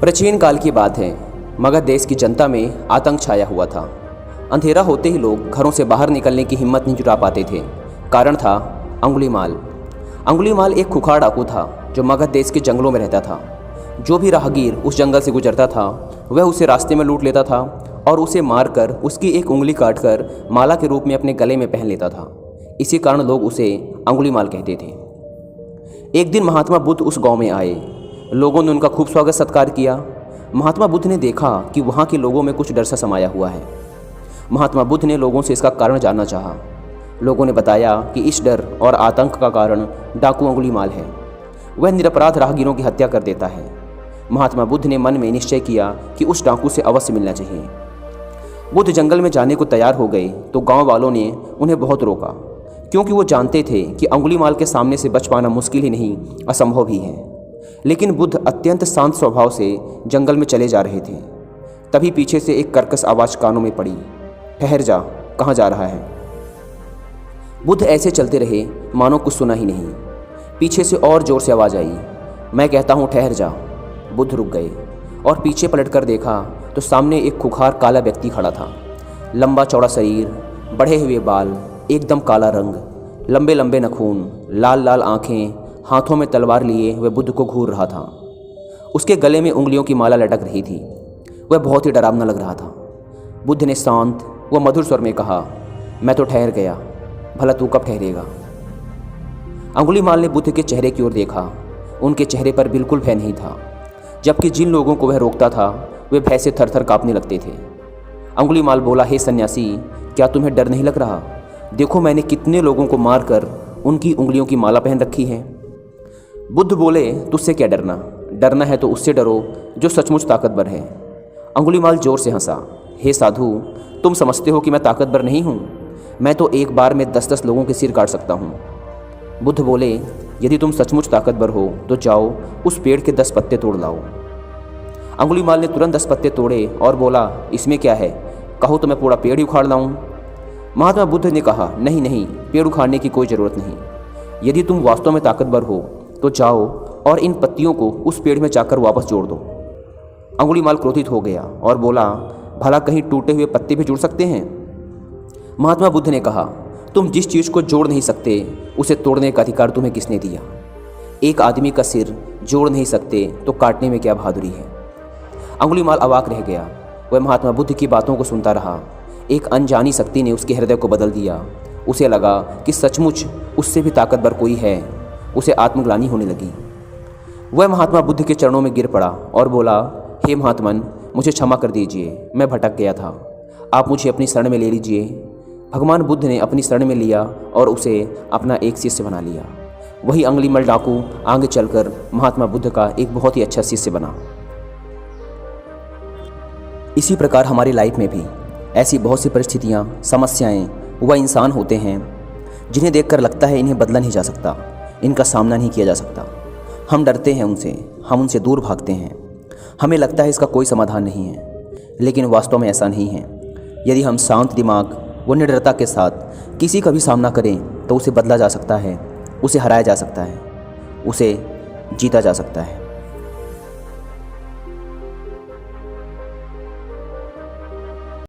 प्राचीन काल की बात है। मगध देश की जनता में आतंक छाया हुआ था। अंधेरा होते ही लोग घरों से बाहर निकलने की हिम्मत नहीं जुटा पाते थे। कारण था अंगुलीमाल। अंगुलीमाल एक खुखार डाकू था जो मगध देश के जंगलों में रहता था। जो भी राहगीर उस जंगल से गुजरता था वह उसे रास्ते में लूट लेता था और उसे मारकर उसकी एक उंगली काटकर माला के रूप में अपने गले में पहन लेता था। इसी कारण लोग उसे अंगुलीमाल कहते थे। एक दिन महात्मा बुद्ध उस गांव में आए। लोगों ने उनका खूब स्वागत सत्कार किया। महात्मा बुद्ध ने देखा कि वहाँ के लोगों में कुछ डर सा समाया हुआ है। महात्मा बुद्ध ने लोगों से इसका कारण जानना चाहा। लोगों ने बताया कि इस डर और आतंक का कारण डाकू अंगुलीमाल है। वह निरपराध राहगीरों की हत्या कर देता है। महात्मा बुद्ध ने मन में निश्चय किया कि उस डाकू से अवश्य मिलना चाहिए। बुद्ध जंगल में जाने को तैयार हो गए तो गांव वालों ने उन्हें बहुत रोका, क्योंकि वो जानते थे कि अंगुलीमाल के सामने से बच पाना मुश्किल ही नहीं असंभव ही है। लेकिन बुद्ध अत्यंत शांत स्वभाव से जंगल में चले जा रहे थे। तभी पीछे से एक कर्कश आवाज़ कानों में पड़ी, ठहर जा, कहाँ जा रहा है। बुद्ध ऐसे चलते रहे मानो कुछ सुना ही नहीं। पीछे से और जोर से आवाज़ आई, मैं कहता हूँ ठहर जा। बुद्ध रुक गए और पीछे पलटकर देखा तो सामने एक खुखार काला व्यक्ति खड़ा था। लंबा चौड़ा शरीर, बढ़े हुए बाल, एकदम काला रंग, लंबे लंबे नाखून, लाल लाल आँखें, हाथों में तलवार लिए वह बुद्ध को घूर रहा था। उसके गले में उंगलियों की माला लटक रही थी। वह बहुत ही डरावना लग रहा था। बुद्ध ने शांत व मधुर स्वर में कहा, मैं तो ठहर गया, भला तू कब ठहरेगा। अंगुलीमाल ने बुद्ध के चेहरे की ओर देखा। उनके चेहरे पर बिल्कुल भय नहीं था, जबकि जिन लोगों को वह रोकता था वे भय से थर थर काँपने लगते थे। अंगुलीमाल बोला, हे सन्यासी, क्या तुम्हें डर नहीं लग रहा? देखो मैंने कितने लोगों को मारकर उनकी उंगलियों की माला पहन रखी है। बुद्ध बोले, तुझसे क्या डरना? डरना है तो उससे डरो जो सचमुच ताकतवर है। अंगुलीमाल जोर से हंसा, हे साधु, तुम समझते हो कि मैं ताकतवर नहीं हूँ? मैं तो एक बार में 10-10 लोगों के सिर काट सकता हूँ। बुद्ध बोले, यदि तुम सचमुच ताकतवर हो तो जाओ उस पेड़ के 10 पत्ते तोड़ लाओ। अंगुलीमाल ने तुरंत 10 पत्ते तोड़े और बोला, इसमें क्या है, कहो तो मैं पूरा पेड़ ही उखाड़ लाऊं। महात्मा बुद्ध ने कहा, नहीं नहीं, पेड़ उखाड़ने की कोई ज़रूरत नहीं। यदि तुम वास्तव में ताकतवर हो तो जाओ और इन पत्तियों को उस पेड़ में जाकर वापस जोड़ दो। अंगुलीमाल क्रोधित हो गया और बोला, भला कहीं टूटे हुए पत्ते भी जुड़ सकते हैं? महात्मा बुद्ध ने कहा, तुम जिस चीज़ को जोड़ नहीं सकते उसे तोड़ने का अधिकार तुम्हें किसने दिया? एक आदमी का सिर जोड़ नहीं सकते तो काटने में क्या बहादुरी है। अंगुलीमाल अवाक रह गया। वह महात्मा बुद्ध की बातों को सुनता रहा। एक अनजानी शक्ति ने उसके हृदय को बदल दिया। उसे लगा कि सचमुच उससे भी ताकतवर कोई है। उसे आत्मग्लानि होने लगी। वह महात्मा बुद्ध के चरणों में गिर पड़ा और बोला, हे महात्मन, मुझे क्षमा कर दीजिए, मैं भटक गया था, आप मुझे अपनी शरण में ले लीजिए। भगवान बुद्ध ने अपनी शरण में लिया और उसे अपना एक शिष्य बना लिया। वही अंगुलीमाल डाकू आगे चलकर महात्मा बुद्ध का एक बहुत ही अच्छा शिष्य बना। इसी प्रकार हमारी लाइफ में भी ऐसी बहुत सी परिस्थितियाँ, समस्याएँ व इंसान होते हैं जिन्हें देखकर लगता है इन्हें बदला नहीं जा सकता, इनका सामना नहीं किया जा सकता। हम डरते हैं उनसे, हम उनसे दूर भागते हैं। हमें लगता है इसका कोई समाधान नहीं है, लेकिन वास्तव में ऐसा नहीं है। यदि हम शांत दिमाग व निडरता के साथ किसी का भी सामना करें तो उसे बदला जा सकता है, उसे हराया जा सकता है, उसे जीता जा सकता है।